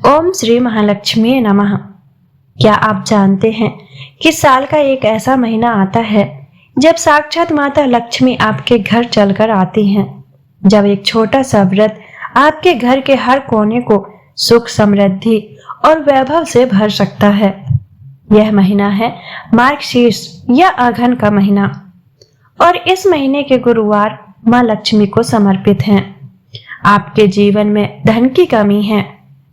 ओम श्री महालक्ष्मी नमः। क्या आप जानते हैं कि साल का एक ऐसा महीना आता है जब साक्षात माता लक्ष्मी आपके घर चलकर आती हैं, जब एक छोटा सा व्रत आपके घर के हर कोने को सुख, समृद्धि और वैभव से भर सकता है। यह महीना है मार्गशीर्ष या अघन का महीना और इस महीने के गुरुवार माँ लक्ष्मी को समर्पित हैं। आपके जीवन में धन की कमी है,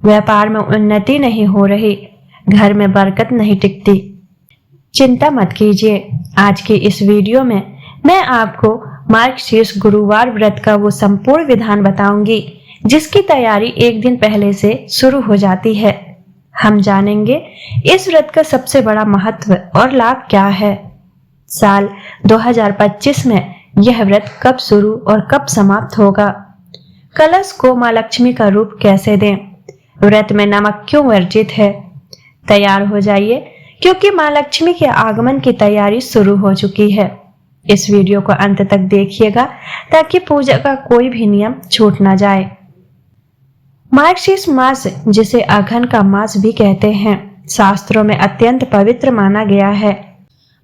व्यापार में उन्नति नहीं हो रही, घर में बरकत नहीं टिकती। चिंता मत कीजिए। आज की इस वीडियो में मैं आपको मार्गशीर्ष गुरुवार व्रत का वो संपूर्ण विधान बताऊंगी जिसकी तैयारी एक दिन पहले से शुरू हो जाती है। हम जानेंगे इस व्रत का सबसे बड़ा महत्व और लाभ क्या है। साल 2025 में यह व्रत कब शुरू और कब समाप्त होगा। कलश को माँ लक्ष्मी का रूप कैसे दें। व्रत में नमक क्यों वर्जित है। तैयार हो जाइए क्योंकि माँ लक्ष्मी के आगमन की तैयारी शुरू हो चुकी है। इस वीडियो को अंत तक देखिएगा ताकि पूजा का कोई भी नियम छूट ना जाए। मार्गशीर्ष मास, जिसे अघन का मास भी कहते हैं, शास्त्रों में अत्यंत पवित्र माना गया है।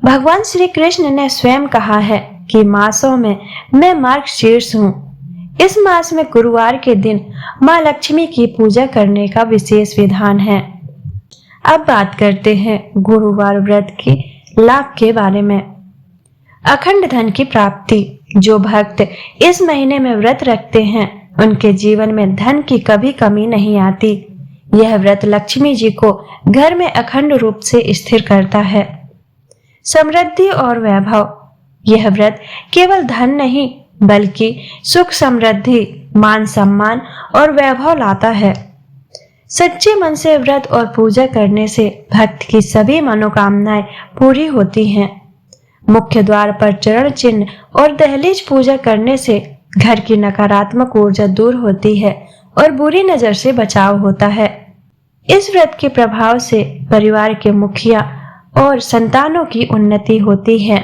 भगवान श्री कृष्ण ने स्वयं कहा है कि मासों में मैं मार्गशीर्ष हूँ। इस मास में गुरुवार के दिन माँ लक्ष्मी की पूजा करने का विशेष विधान है। अब बात करते हैं गुरुवार व्रत के लाभ के बारे में। अखंड धन की प्राप्ति। जो भक्त इस महीने में व्रत रखते हैं उनके जीवन में धन की कभी कमी नहीं आती। यह व्रत लक्ष्मी जी को घर में अखंड रूप से स्थिर करता है। समृद्धि और वैभव। यह व्रत केवल धन नहीं बल्कि सुख, समृद्धि, मान सम्मान और वैभव लाता है। सच्चे मन से व्रत और पूजा करने से भक्त की सभी मनोकामनाएं पूरी होती हैं। मुख्य द्वार पर चरण चिन्ह और दहलीज पूजा करने से घर की नकारात्मक ऊर्जा दूर होती है और बुरी नजर से बचाव होता है। इस व्रत के प्रभाव से परिवार के मुखिया और संतानों की उन्नति होती है।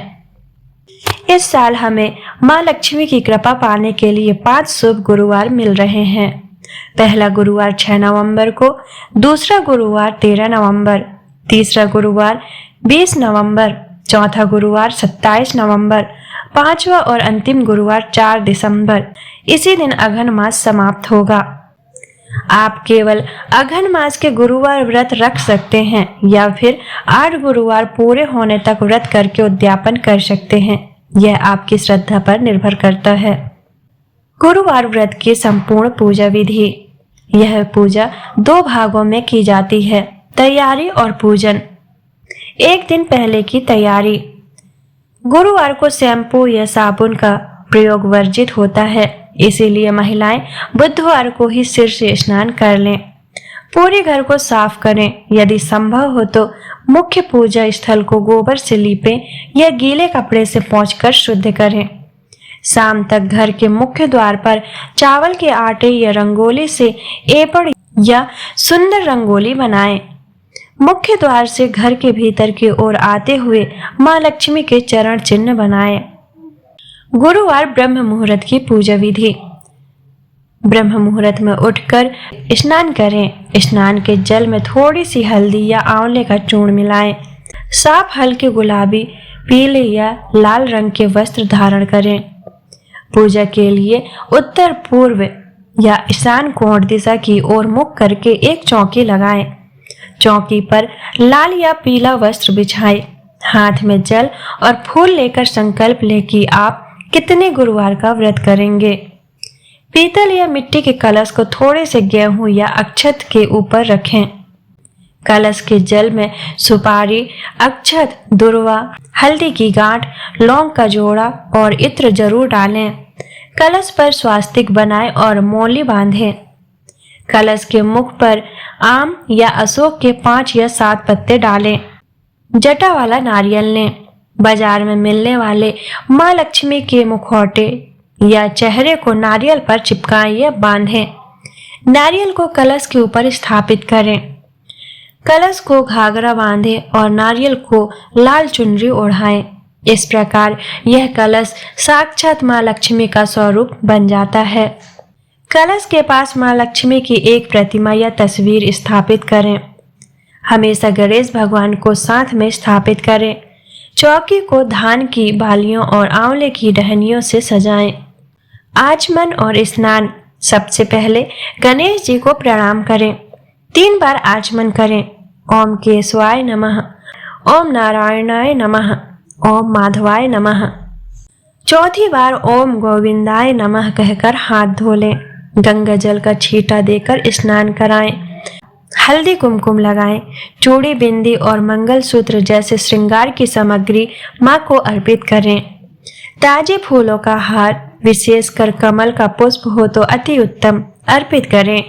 इस साल हमें माँ लक्ष्मी की कृपा पाने के लिए 5 शुभ गुरुवार मिल रहे हैं। पहला गुरुवार 6 नवंबर को, दूसरा गुरुवार 13 नवंबर, तीसरा गुरुवार 20 नवंबर, चौथा गुरुवार 27 नवंबर, पांचवा और अंतिम गुरुवार 4 दिसंबर। इसी दिन अघन मास समाप्त होगा। आप केवल अघन मास के गुरुवार व्रत रख सकते हैं या फिर 8 गुरुवार पूरे होने तक व्रत करके उद्यापन कर सकते हैं। यह आपकी श्रद्धा पर निर्भर करता है। गुरुवार व्रत की संपूर्ण पूजा विधि। यह पूजा 2 भागों में की जाती है, तैयारी और पूजन। एक दिन पहले की तैयारी। गुरुवार को शैम्पू या साबुन का प्रयोग वर्जित होता है, इसीलिए महिलाएं बुधवार को ही सिर से स्नान कर लें। पूरे घर को साफ करें। यदि संभव हो तो मुख्य पूजा स्थल को गोबर से लीपें या गीले कपड़े से पोंछकर शुद्ध करें। शाम तक घर के मुख्य द्वार पर चावल के आटे या रंगोली से एपड़ या सुंदर रंगोली बनाएं। मुख्य द्वार से घर के भीतर की ओर आते हुए माँ लक्ष्मी के चरण चिन्ह बनाएं। गुरुवार ब्रह्म मुहूर्त की पूजा विधि। ब्रह्म मुहूर्त में उठकर स्नान करें। स्नान के जल में थोड़ी सी हल्दी या आंवले का चूर्ण मिलाएं। साफ हल्के गुलाबी, पीले या लाल रंग के वस्त्र धारण करें। पूजा के लिए उत्तर पूर्व या ईशान कोण दिशा की ओर मुख करके एक चौकी लगाएं। चौकी पर लाल या पीला वस्त्र बिछाएं। हाथ में जल और फूल लेकर संकल्प लें कि आप कितने गुरुवार का व्रत करेंगे। पीतल या मिट्टी के कलश को थोड़े से गेहूं या अक्षत के ऊपर रखें। कलश के जल में सुपारी, अक्षत, दुर्वा, हल्दी की गांठ, लौंग का जोड़ा और इत्र जरूर डालें। कलश पर स्वास्तिक बनाएं और मौली बांधें। कलश के मुख पर आम या अशोक के 5 या 7 पत्ते डालें। जटा वाला नारियल लें। बाजार में मिलने वाले माँ लक्ष्मी के मुखौटे या चेहरे को नारियल पर चिपकाएं या बांधें। नारियल को कलश के ऊपर स्थापित करें। कलश को घाघरा बांधें और नारियल को लाल चुनरी ओढ़ाएं। इस प्रकार यह कलश साक्षात माँ लक्ष्मी का स्वरूप बन जाता है। कलश के पास माँ लक्ष्मी की एक प्रतिमा या तस्वीर स्थापित करें। हमेशा गणेश भगवान को साथ में स्थापित करें। चौकी को धान की बालियों और आंवले की टहनियों से सजाएं। आचमन और स्नान। सबसे पहले गणेश जी को प्रणाम करें। 3 बार आचमन करें। ओम केशवाय नमः, ओम नारायणाय नमः, ओम माधवाय नमः। चौथी बार ओम गोविंदाय नमः कहकर हाथ धो लें। गंगा जल का छींटा देकर स्नान कराएं। हल्दी कुमकुम लगाएं। चूड़ी, बिंदी और मंगलसूत्र जैसे श्रृंगार की सामग्री मां को अर्पित करें। ताजे फूलों का हार, विशेषकर कमल का पुष्प हो तो अति उत्तम, अर्पित करें।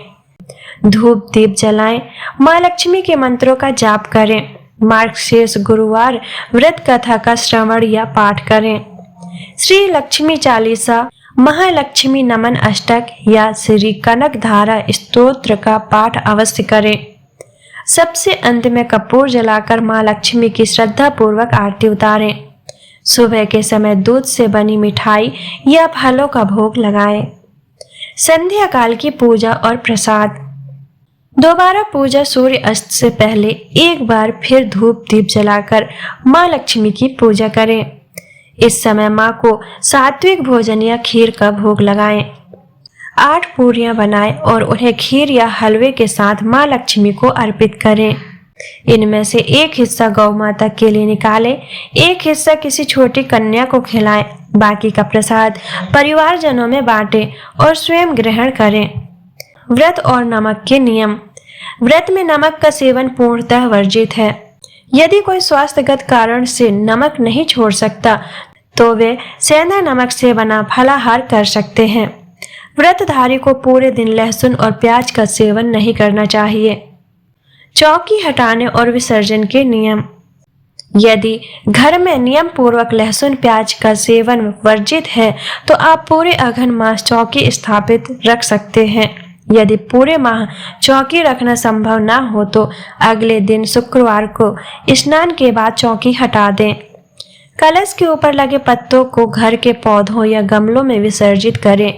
धूप दीप जलाएं। मां लक्ष्मी के मंत्रों का जाप करें। मार्गशीर्ष गुरुवार व्रत कथा का श्रवण या पाठ करें। श्री लक्ष्मी चालीसा, महालक्ष्मी नमन अष्टक या श्री कनक धारा स्तोत्र का पाठ अवश्य करें। सबसे अंत में कपूर जलाकर मां लक्ष्मी की श्रद्धा पूर्वक आरती उतारें। सुबह के समय दूध से बनी मिठाई या फलों का भोग लगाएं। संध्या काल की पूजा और प्रसाद। दोबारा पूजा सूर्य अस्त से पहले एक बार फिर धूप दीप जलाकर मां लक्ष्मी की पूजा करें। इस समय मां को सात्विक भोजन या खीर का भोग लगाएं। 8 पूरियां बनाएं और उन्हें खीर या हलवे के साथ मां लक्ष्मी को अर्पित करें। इनमें से एक हिस्सा गौ माता के लिए निकालें, एक हिस्सा किसी छोटी कन्या को खिलाएं, बाकी का प्रसाद परिवारजनों में बांटें और स्वयं ग्रहण करें। व्रत और नमक के नियम। व्रत में नमक का सेवन पूर्णतः वर्जित है। यदि कोई स्वास्थ्यगत कारण से नमक नहीं छोड़ सकता तो वे सेंधा नमक से बना फलाहार कर सकते हैं। व्रतधारी को पूरे दिन लहसुन और प्याज का सेवन नहीं करना चाहिए। चौकी हटाने और विसर्जन के नियम। यदि घर में नियम पूर्वक लहसुन प्याज का सेवन वर्जित है तो आप पूरे अघन मास चौकी स्थापित रख सकते हैं। यदि पूरे माह चौकी रखना संभव ना हो तो अगले दिन शुक्रवार को स्नान के बाद चौकी हटा दें। कलश के ऊपर लगे पत्तों को घर के पौधों या गमलों में विसर्जित करें।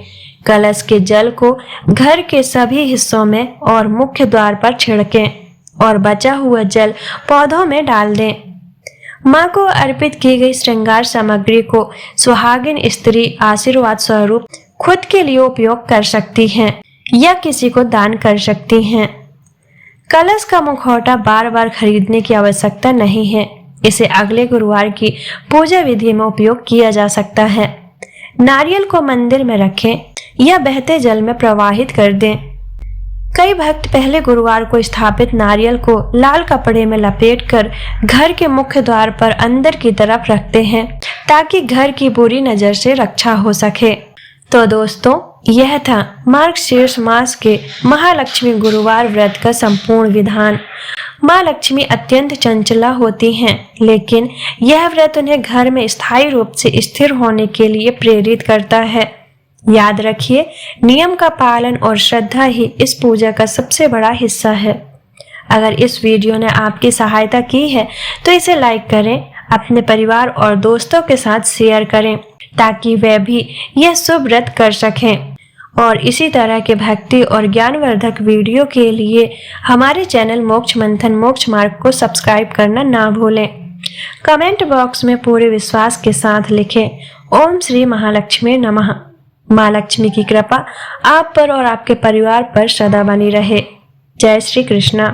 कलश के जल को घर के सभी हिस्सों में और मुख्य द्वार पर छिड़कें और बचा हुआ जल पौधों में डाल दें। मां को अर्पित की गई श्रृंगार सामग्री को सुहागिन स्त्री आशीर्वाद स्वरूप खुद के लिए उपयोग कर सकती हैं या किसी को दान कर सकती हैं। कलश का मुखौटा बार बार खरीदने की आवश्यकता नहीं है। इसे अगले गुरुवार की पूजा विधि में उपयोग किया जा सकता है। नारियल को मंदिर में रखें या बहते जल में प्रवाहित कर दें। कई भक्त पहले गुरुवार को स्थापित नारियल को लाल कपड़े में लपेटकर घर के मुख्य द्वार पर अंदर की तरफ रखते हैं ताकि घर की बुरी नजर से रक्षा हो सके। तो दोस्तों, यह था मार्गशीर्ष मास के महालक्ष्मी गुरुवार व्रत का संपूर्ण विधान। माँ लक्ष्मी अत्यंत चंचला होती हैं, लेकिन यह व्रत उन्हें घर में स्थायी रूप से स्थिर होने के लिए प्रेरित करता है। याद रखिए, नियम का पालन और श्रद्धा ही इस पूजा का सबसे बड़ा हिस्सा है। अगर इस वीडियो ने आपकी सहायता की है तो इसे लाइक करें, अपने परिवार और दोस्तों के साथ शेयर करें ताकि वे भी यह शुभ व्रत कर सकें। और इसी तरह के भक्ति और ज्ञानवर्धक वीडियो के लिए हमारे चैनल मोक्ष मंथन मोक्ष मार्ग को सब्सक्राइब करना ना भूलें। कमेंट बॉक्स में पूरे विश्वास के साथ लिखें, ओम श्री महालक्ष्मी नमः। माँ लक्ष्मी की कृपा आप पर और आपके परिवार पर सदा बनी रहे। जय श्री कृष्णा।